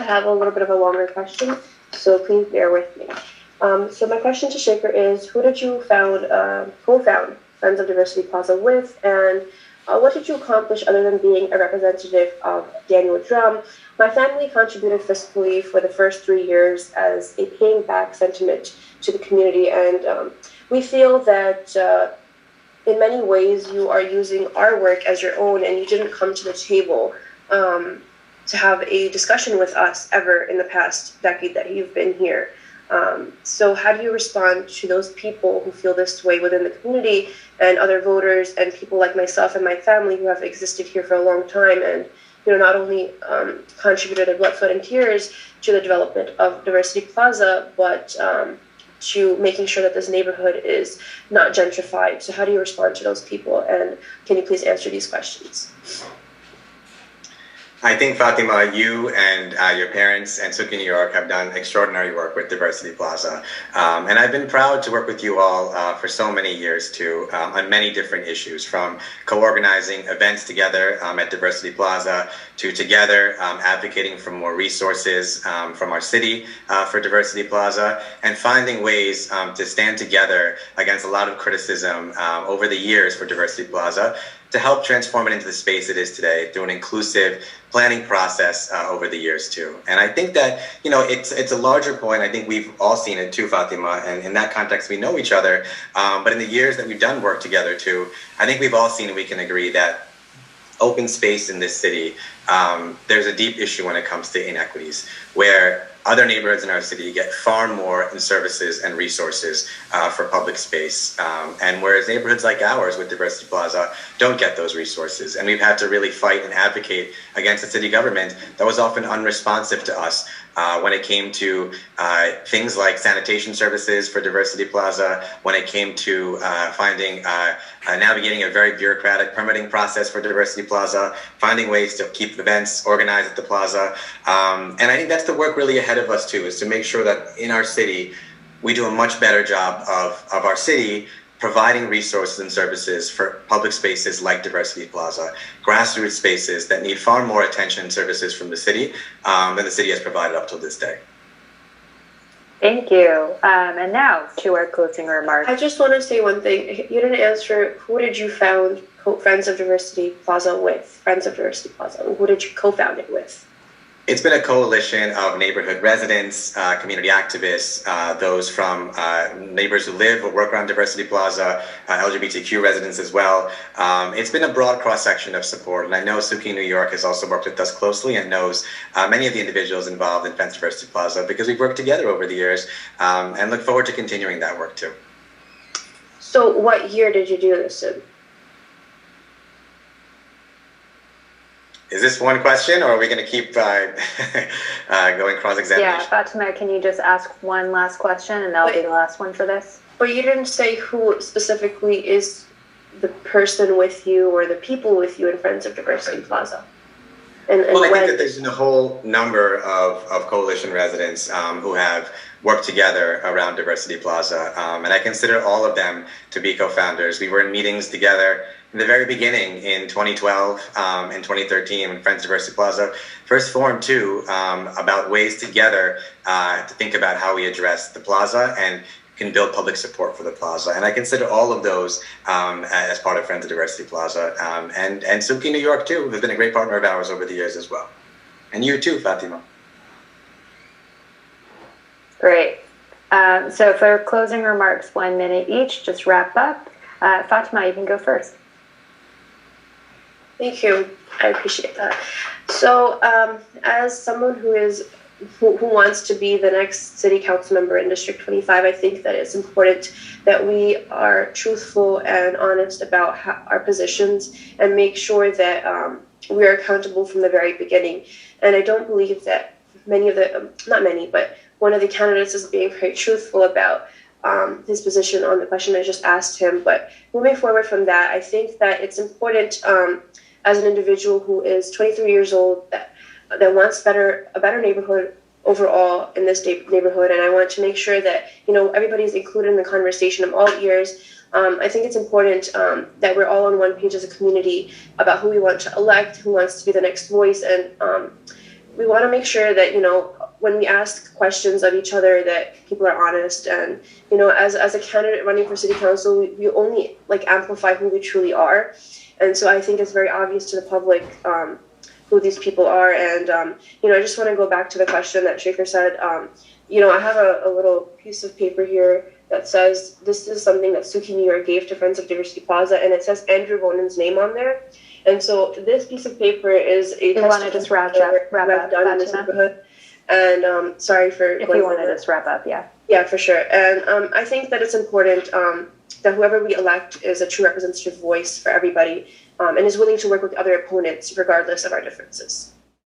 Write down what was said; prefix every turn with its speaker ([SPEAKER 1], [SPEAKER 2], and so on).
[SPEAKER 1] I have a little bit of a longer question, so please bear with me. So my question to Shekar is, who did you co-found Friends of Diversity Plaza with, and what did you accomplish other than being a representative of Daniel Drum? My family contributed fiscally for the first 3 years as a paying back sentiment to the community, and we feel that in many ways you are using our work as your own, and you didn't come to the table to have a discussion with us ever in the past decade that you've been here. So how do you respond to those people who feel this way within the community, and other voters and people like myself and my family who have existed here for a long time, and not only contributed their blood, sweat, and tears to the development of Diversity Plaza, but to making sure that this neighborhood is not gentrified? So how do you respond to those people, and can you please answer these questions?
[SPEAKER 2] I think, Fatima, you and your parents and Suki New York have done extraordinary work with Diversity Plaza. And I've been proud to work with you all for so many years too, on many different issues, from co-organizing events together at Diversity Plaza to together advocating for more resources from our city for Diversity Plaza, and finding ways to stand together against a lot of criticism over the years for Diversity Plaza, to help transform it into the space it is today through an inclusive planning process over the years too. And I think that, it's a larger point. I think we've all seen it too, Fatima, and in that context we know each other. But in the years that we've done work together too, I think we've all seen, and we can agree that open space in this city, there's a deep issue when it comes to inequities, where other neighborhoods in our city get far more in services and resources for public space. And whereas neighborhoods like ours with Diversity Plaza don't get those resources. And we've had to really fight and advocate against a city government that was often unresponsive to us when it came to things like sanitation services for Diversity Plaza, when it came to navigating a very bureaucratic permitting process for Diversity Plaza, finding ways to keep events organized at the plaza. And I think that's the work really ahead of us too, is to make sure that in our city, we do a much better job of our city providing resources and services for public spaces like Diversity Plaza, grassroots spaces that need far more attention and services from the city than the city has provided up till this day.
[SPEAKER 3] Thank you. And now to our closing remarks.
[SPEAKER 1] I just want to say one thing. You didn't answer, who did you found Friends of Diversity Plaza with? Friends of Diversity Plaza. Who did you co-found it with?
[SPEAKER 2] It's been a coalition of neighborhood residents, community activists, those from neighbors who live or work around Diversity Plaza, LGBTQ residents as well. It's been a broad cross-section of support, and I know Suki New York has also worked with us closely and knows many of the individuals involved in Friends of Diversity Plaza, because we've worked together over the years, and look forward to continuing that work too.
[SPEAKER 1] So what year did you do this in?
[SPEAKER 2] Is this one question, or are we going to keep going cross-examination?
[SPEAKER 3] Yeah, Fatima, can you just ask one last question, and that'll be the last one for this?
[SPEAKER 1] But you didn't say who specifically is the person with you or the people with you in Friends of Diversity Plaza. And
[SPEAKER 2] well, I think that there's a whole number of coalition residents who have worked together around Diversity Plaza, and I consider all of them to be co-founders. We were in meetings together in the very beginning in 2012 and 2013 when Friends of Diversity Plaza first formed too, about ways together to think about how we address the plaza and can build public support for the plaza. And I consider all of those as part of Friends of Diversity Plaza. And Suki New York too, who's been a great partner of ours over the years as well. And you too, Fatima.
[SPEAKER 3] Great. So for closing remarks, 1 minute each, just wrap up. Fatima, you can go first.
[SPEAKER 1] Thank you. I appreciate that. So as someone who wants to be the next city council member in District 25, I think that it's important that we are truthful and honest about our positions and make sure that we are accountable from the very beginning. And I don't believe that many of the, not many, but one of the candidates is being very truthful about his position on the question I just asked him. But moving forward from that, I think that it's important as an individual who is 23 years old that wants a better neighborhood overall in this neighborhood, and I want to make sure that everybody's included in the conversation of all ears. I think it's important that we're all on one page as a community about who we want to elect, who wants to be the next voice, and we want to make sure that, when we ask questions of each other, that people are honest. And, as a candidate running for city council, we only amplify who we truly are. And so I think it's very obvious to the public who these people are. And, I just want to go back to the question that Shekar said. I have a little piece of paper here that says this is something that Suki New York gave to Friends of Diversity Plaza, and it says Andrew Vonen's name on there. And so this piece of paper is a
[SPEAKER 3] you want to just wrap up
[SPEAKER 1] done in this neighborhood. And sorry for
[SPEAKER 3] if you want to just wrap up,
[SPEAKER 1] yeah, for sure. And I think that it's important that whoever we elect is a true representative voice for everybody, and is willing to work with other opponents regardless of our differences.